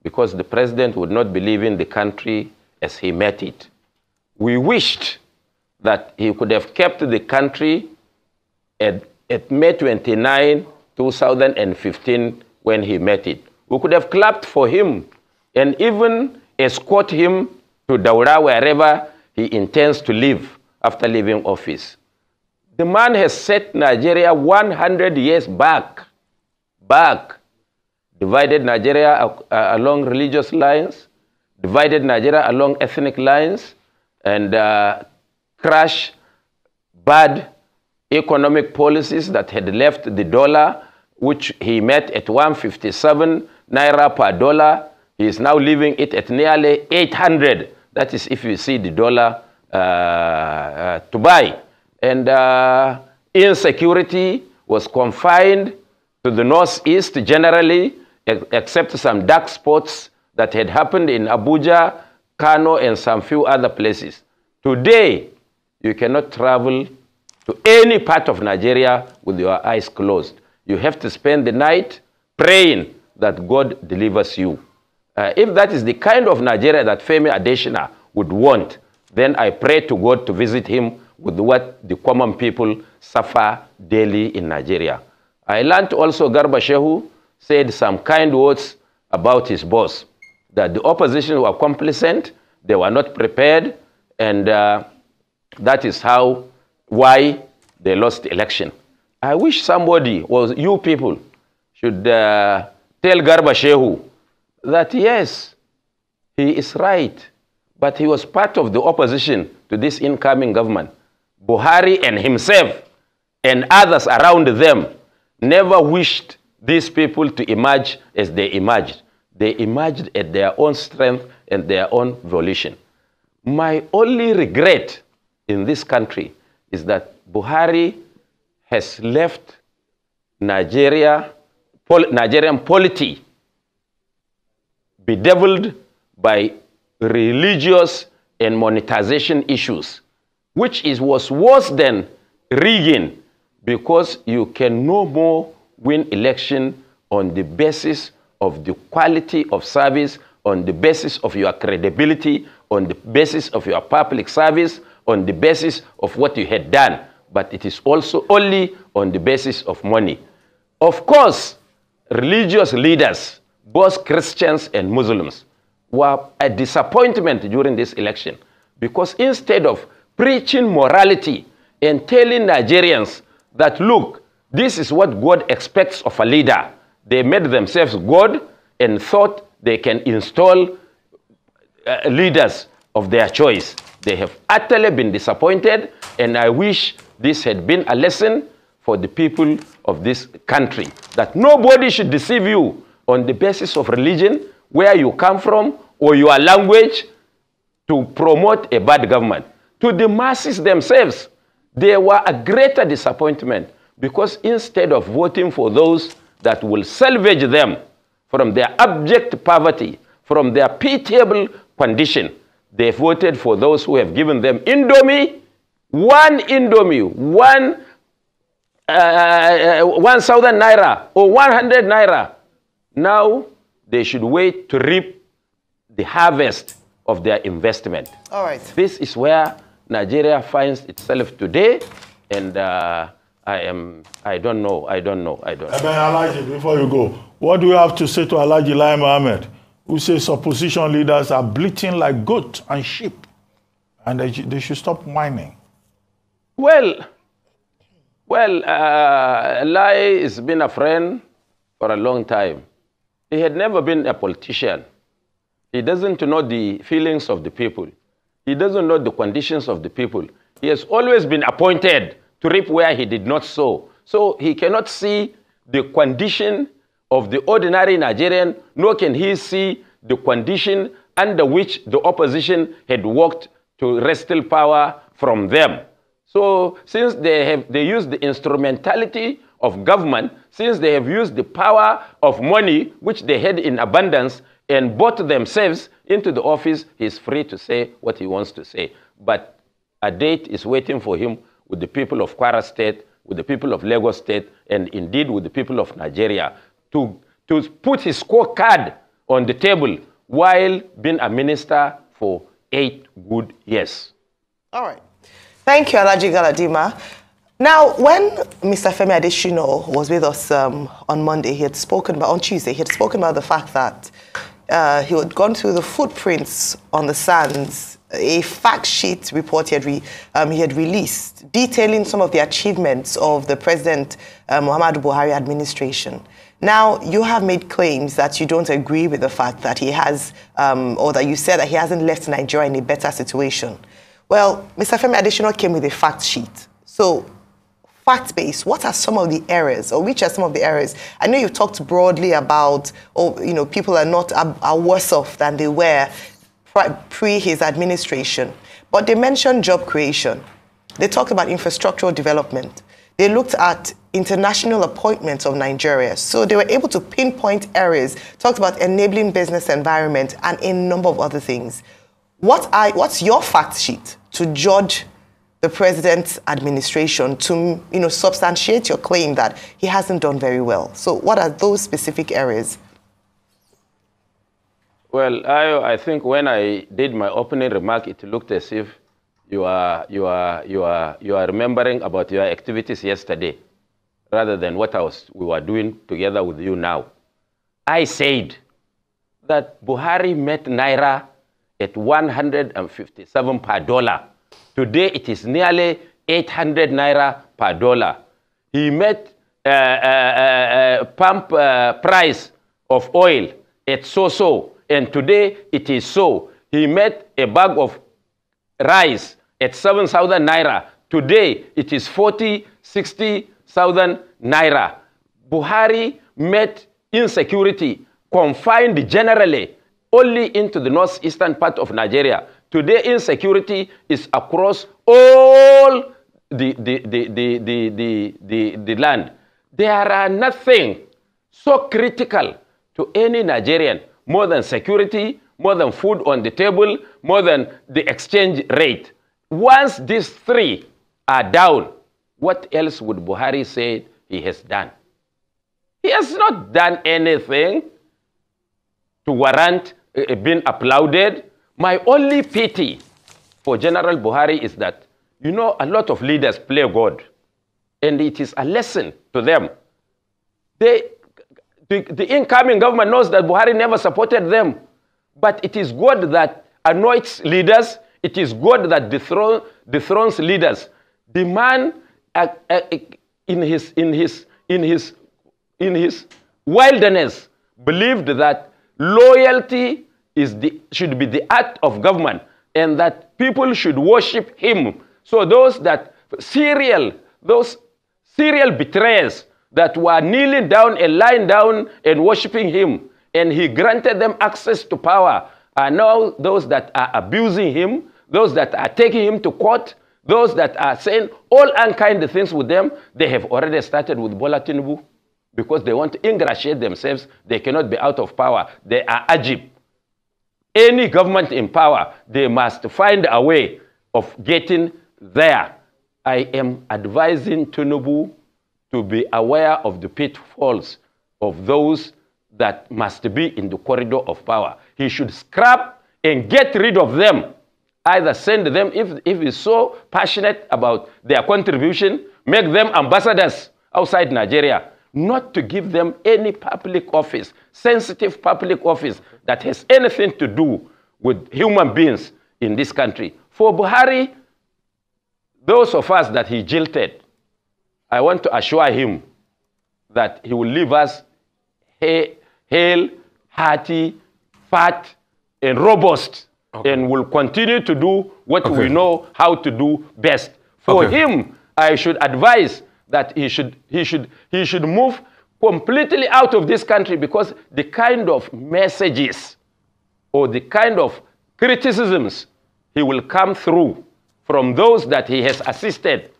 because the president would not believe in the country as he met it. We wished that he could have kept the country at May 29, 2015, when he met it. We could have clapped for him and even escort him to Daura, wherever he intends to live after leaving office. The man has set Nigeria 100 years back. Divided Nigeria along religious lines, divided Nigeria along ethnic lines, and crashed bad economic policies that had left the dollar, which he met at 157 naira per dollar. He is now leaving it at nearly 800. That is if you see the dollar to buy. And insecurity was confined to the northeast generally, except some dark spots that had happened in Abuja, Kano, and some few other places. Today, you cannot travel to any part of Nigeria with your eyes closed. You have to spend the night praying that God delivers you. If that is the kind of Nigeria that Femi Adesina would want, then I pray to God to visit him with what the common people suffer daily in Nigeria. I learned also Garba Shehu said some kind words about his boss, that the opposition were complacent, they were not prepared, and that is why they lost the election. I wish somebody, or you people, should tell Garba Shehu that yes, he is right, but he was part of the opposition to this incoming government. Buhari and himself and others around them never wished these people to emerge as they emerged. They emerged at their own strength and their own volition. My only regret in this country is that Buhari has left Nigerian polity bedeviled by religious and monetization issues, which was worse than rigging, because you can no more win election on the basis of the quality of service, on the basis of your credibility, on the basis of your public service, on the basis of what you had done, but it is also only on the basis of money. Of course, religious leaders, both Christians and Muslims, were a disappointment during this election, because instead of preaching morality and telling Nigerians that, look, this is what God expects of a leader, they made themselves God and thought they can install leaders of their choice. They have utterly been disappointed, and I wish this had been a lesson for the people of this country, that nobody should deceive you on the basis of religion, where you come from, or your language, to promote a bad government. To the masses themselves, they were a greater disappointment, because instead of voting for those that will salvage them from their abject poverty, from their pitiable condition, they voted for those who have given them Indomie, 1,000 naira or 100 naira. Now they should wait to reap the harvest of their investment. All right. This is where Nigeria finds itself today, and I don't know. Alhaji, before you go, what do you have to say to Alhaji Lai Mohammed, who says opposition leaders are bleating like goats and sheep, and they should stop whining? Well, Lai has been a friend for a long time. He had never been a politician. He doesn't know the feelings of the people. He doesn't know the conditions of the people. He has always been appointed to reap where he did not sow. So he cannot see the condition of the ordinary Nigerian, nor can he see the condition under which the opposition had worked to wrest power from them. So since they used the instrumentality of government, since they have used the power of money, which they had in abundance, and bought themselves into the office, he's free to say what he wants to say. But a date is waiting for him with the people of Kwara State, with the people of Lagos State, and indeed with the people of Nigeria, to put his scorecard on the table while being a minister for 8 good years. All right. Thank you, Alhaji Galadima. Now, when Mr. Femi Adesina was with us on Monday, he had spoken about, on Tuesday, he had spoken about the fact that he had gone through the footprints on the sands, a fact sheet report he had released detailing some of the achievements of the President Muhammadu Buhari administration. Now, you have made claims that you don't agree with the fact that he has, or that you said that he hasn't left Nigeria in a better situation. Well, Mr. Femi Adesina came with a fact sheet. So, fact-based, what are some of the errors, or which are some of the errors? I know you've talked broadly about, people are worse off than they were pre his administration. But they mentioned job creation. They talked about infrastructural development. They looked at international appointments of Nigeria. So they were able to pinpoint areas, talked about enabling business environment and a number of other things. What's your fact sheet to judge the president's administration, to substantiate your claim that he hasn't done very well? So what are those specific areas? Well, I think when I did my opening remark, it looked as if you are remembering about your activities yesterday, rather than what we were doing together with you now. I said that Buhari met Naira at 157 per dollar. Today it is nearly 800 Naira per dollar. He met pump price of oil at so-so, and today it is so. He met a bag of rice at 7,000 Naira. Today it is 60,000 Naira. Buhari met insecurity, confined generally only into the northeastern part of Nigeria. Today, insecurity is across all the land. There are nothing so critical to any Nigerian more than security, more than food on the table, more than the exchange rate. Once these three are down, what else would Buhari say he has done? He has not done anything to warrant being applauded. My only pity for General Buhari is that, a lot of leaders play God, and it is a lesson to them. The incoming government knows that Buhari never supported them, but it is God that anoints leaders. It is God that dethrones leaders. The man, in his wilderness, believed that loyalty should be the act of government, and that people should worship him. So those serial betrayers that were kneeling down and lying down and worshiping him, and he granted them access to power, are now those that are abusing him, those that are taking him to court, those that are saying all unkind things with them. They have already started with Bola Tinubu because they want to ingratiate themselves. They cannot be out of power. They are Ajib. Any government in power, they must find a way of getting there. I am advising Tinubu to be aware of the pitfalls of those that must be in the corridor of power. He should scrap and get rid of them. Either send them, if he's so passionate about their contribution, make them ambassadors outside Nigeria, not to give them any public office, sensitive public office that has anything to do with human beings in this country. For Buhari, those of us that he jilted, I want to assure him that he will leave us hale, hearty, fat, and robust, and will continue to do what we know how to do best. For him, I should advise that he should move completely out of this country, because the kind of messages or the kind of criticisms he will come through from those that he has assisted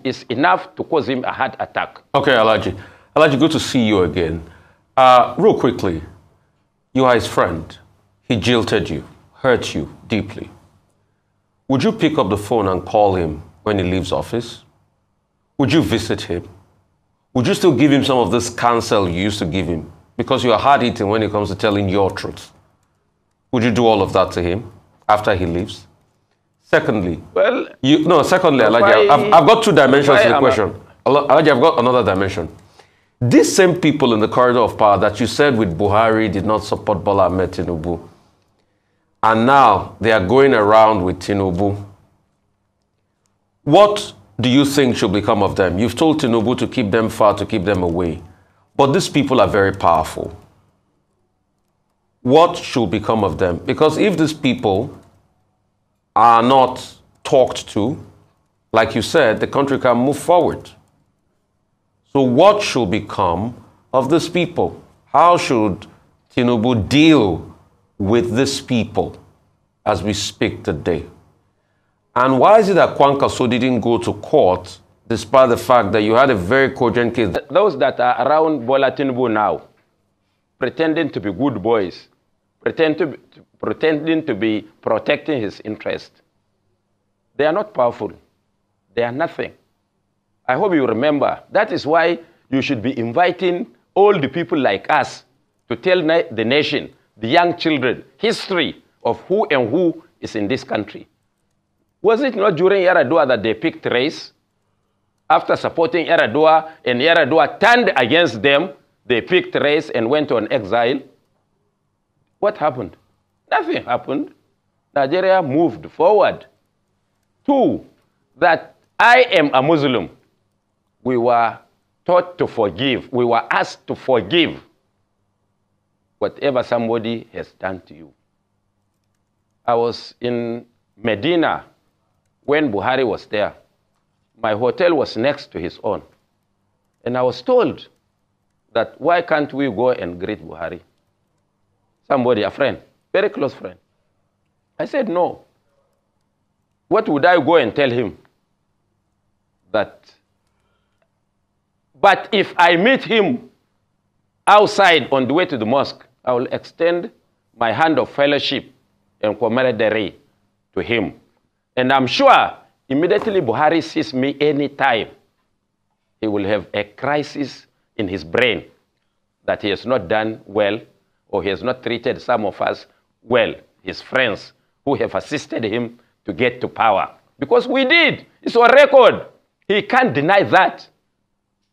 is enough to cause him a heart attack. Okay, Alhaji. Alhaji, good to see you again. Real quickly, you are his friend. He jilted you, hurt you deeply. Would you pick up the phone and call him when he leaves office? Would you visit him? Would you still give him some of this counsel you used to give him because you are hard-hitting when it comes to telling your truth. Would you do all of that to him after he leaves? Secondly, secondly, Alhaji, I've got two dimensions to the question. Alhaji, I've got another dimension. These same people in the corridor of power that you said with Buhari did not support Bola Ahmed Tinubu, and now they are going around with Tinubu. What do you think should become of them? You've told Tinubu to keep them far, to keep them away. But these people are very powerful. What should become of them? Because if these people are not talked to, like you said, the country can move forward. So what should become of these people? How should Tinubu deal with these people as we speak today? And why is it that Kwankwaso didn't go to court despite the fact that you had a very cogent case? Those that are around Bola Tinubu now, pretending to be good boys, pretending to be protecting his interest, they are not powerful. They are nothing. I hope you remember. That is why you should be inviting all the people like us to tell the nation, the young children, history of who and who is in this country. Was it not during Yar'Adua that they picked race? After supporting Yar'Adua and Yar'Adua turned against them, they picked race and went on exile. What happened? Nothing happened. Nigeria moved forward. Two, that I am a Muslim. We were taught to forgive. We were asked to forgive whatever somebody has done to you. I was in Medina when Buhari was there. My hotel was next to his own. And I was told that why can't we go and greet Buhari? Somebody, a friend, very close friend. I said, no. What would I go and tell him? But if I meet him outside on the way to the mosque, I will extend my hand of fellowship and camaraderie to him. And I'm sure immediately Buhari sees me anytime, he will have a crisis in his brain that he has not done well, or he has not treated some of us well, his friends who have assisted him to get to power. Because we did. It's on record. He can't deny that.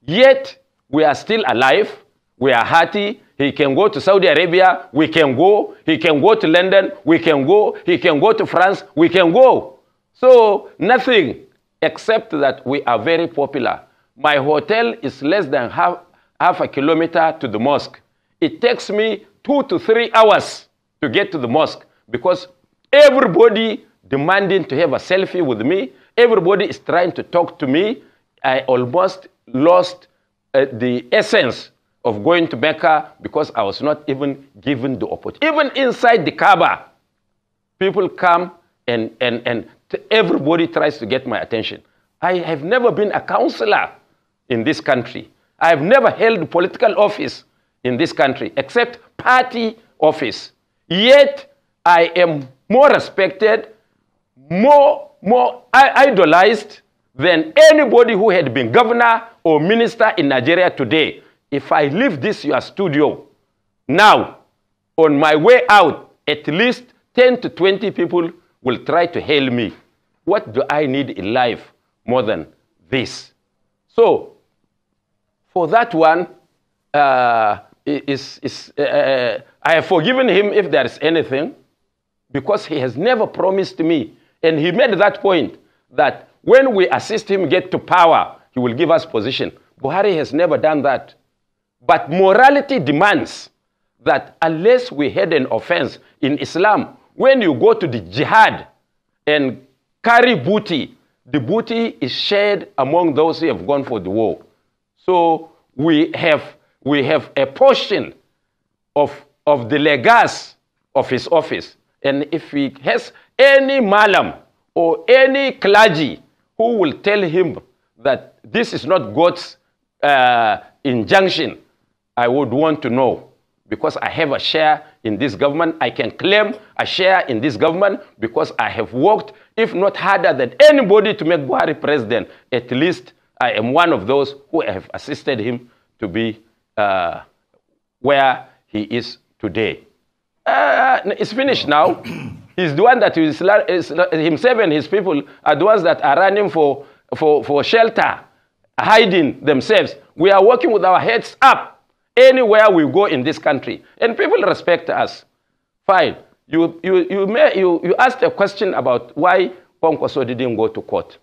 Yet, we are still alive. We are hearty. He can go to Saudi Arabia. We can go. He can go to London. We can go. He can go to France. We can go. So, nothing except that we are very popular. My hotel is less than half a kilometer to the mosque. It takes me 2 to 3 hours to get to the mosque because everybody demanding to have a selfie with me. Everybody is trying to talk to me. I almost lost the essence of going to Mecca because I was not even given the opportunity. Even inside the Kaaba, people come and everybody tries to get my attention. I have never been a counselor in this country. I have never held political office in this country except party office. Yet I am more respected, more idolized than anybody who had been governor or minister in Nigeria today. If I leave this your studio now, on my way out, at least 10 to 20 people will try to hail me. What do I need in life more than this? So, for that one, I have forgiven him if there is anything, because he has never promised me. And he made that point that when we assist him get to power, he will give us position. Buhari has never done that. But morality demands that unless we had an offense in Islam, when you go to the jihad and carry booty, the booty is shared among those who have gone for the war. So we have a portion of the legacy of his office. And if he has any malam or any clergy who will tell him that this is not God's injunction, I would want to know, because I have a share in this government. I can claim a share in this government because I have worked, if not harder than anybody, to make Buhari president. At least I am one of those who have assisted him to be where he is today. It's finished now. He's the one that is himself and his people are the ones that are running for shelter, hiding themselves. We are working with our heads up anywhere we go in this country. And people respect us. Fine. You asked a question about why Kwankwaso didn't go to court.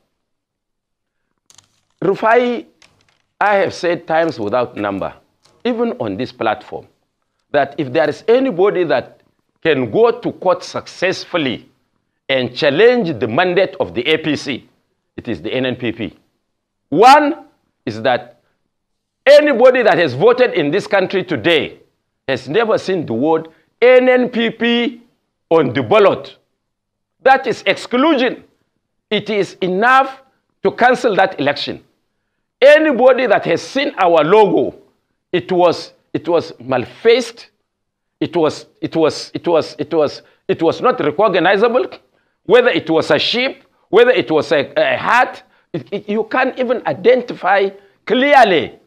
Rufai, I have said times without number, even on this platform, that if there is anybody that can go to court successfully and challenge the mandate of the APC, it is the NNPP. One is that anybody that has voted in this country today has never seen the word NNPP on the ballot. That is exclusion. It is enough to cancel that election. Anybody that has seen our logo, it was malfaced. It was not recognizable. Whether it was a sheep, whether it was a hat, you can't even identify clearly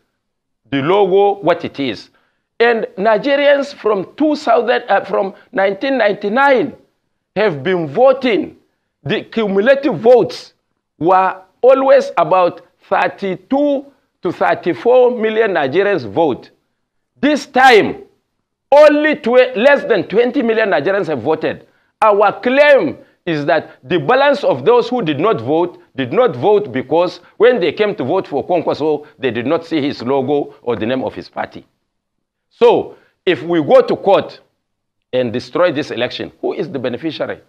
the logo, what it is. And Nigerians from 1999 have been voting. The cumulative votes were always about 32 to 34 million Nigerians vote. This time, only less than 20 million Nigerians have voted. Our claim is that the balance of those who did not vote because when they came to vote for Kwankwaso, they did not see his logo or the name of his party. So, if we go to court and destroy this election, who is the beneficiary?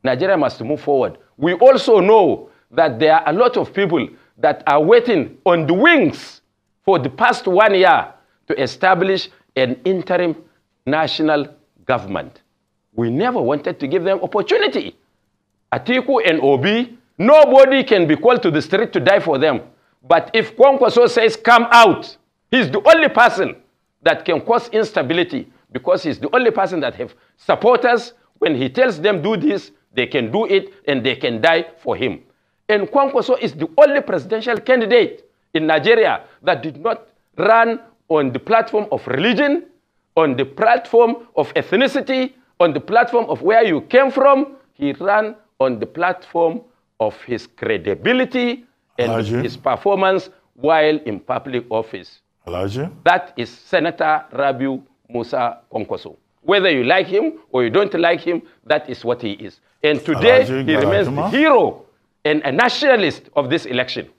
Nigeria must move forward. We also know that there are a lot of people that are waiting on the wings for the past 1 year to establish an interim national government. We never wanted to give them opportunity. Atiku and Obi, nobody can be called to the street to die for them. But if Kwankwaso says, come out, he's the only person that can cause instability because he's the only person that have supporters. When he tells them do this, they can do it and they can die for him. And Kwankwaso is the only presidential candidate in Nigeria that did not run on the platform of religion, on the platform of ethnicity, on the platform of where you came from. He ran on the platform of his credibility and his performance while in public office. That is Senator Rabiu Musa Kwankwaso. Whether you like him or you don't like him, that is what he is. And today, he remains the hero and a nationalist of this election.